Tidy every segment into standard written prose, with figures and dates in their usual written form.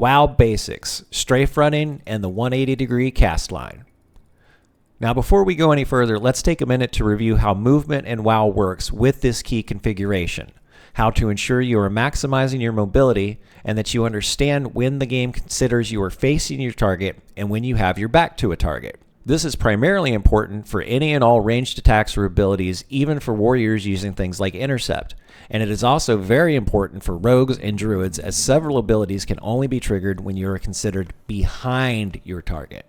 WoW basics, strafe running, and the 180-degree cast line. Now before we go any further, let's take a minute to review how movement in WoW works with this key configuration, how to ensure you are maximizing your mobility, and that you understand when the game considers you are facing your target and when you have your back to a target. This is primarily important for any and all ranged attacks or abilities, even for warriors using things like intercept. And it is also very important for rogues and druids, as several abilities can only be triggered when you are considered behind your target.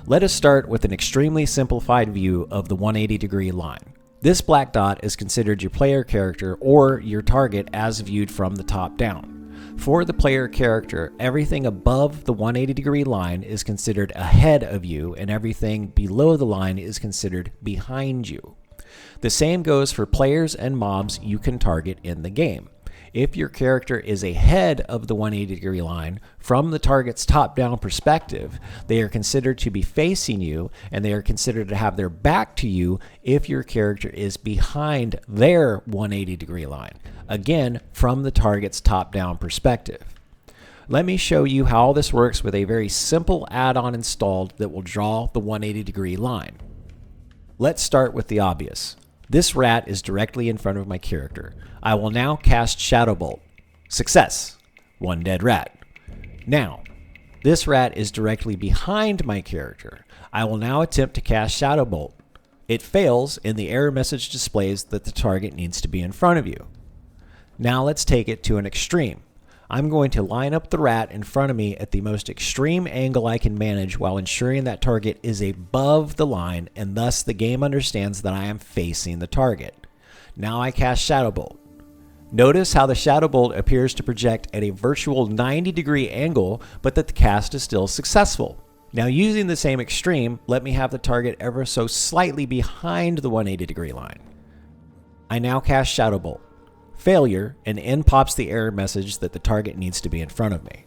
Let us start with an extremely simplified view of the 180-degree line. This black dot is considered your player character or your target as viewed from the top down. For the player character, everything above the 180-degree line is considered ahead of you, and everything below the line is considered behind you. The same goes for players and mobs you can target in the game. If your character is ahead of the 180-degree line from the target's top-down perspective, they are considered to be facing you, and they are considered to have their back to you if your character is behind their 180-degree line, again, from the target's top-down perspective. Let me show you how all this works with a very simple add-on installed that will draw the 180-degree line. Let's start with the obvious. This rat is directly in front of my character. I will now cast Shadow Bolt. Success! One dead rat. Now, this rat is directly behind my character. I will now attempt to cast Shadow Bolt. It fails, and the error message displays that the target needs to be in front of you. Now let's take it to an extreme. I'm going to line up the rat in front of me at the most extreme angle I can manage while ensuring that target is above the line, and thus the game understands that I am facing the target. Now I cast Shadow Bolt. Notice how the Shadow Bolt appears to project at a virtual 90-degree angle, but that the cast is still successful. Now using the same extreme, let me have the target ever so slightly behind the 180-degree line. I now cast Shadow Bolt. Failure, and in pops the error message that the target needs to be in front of me.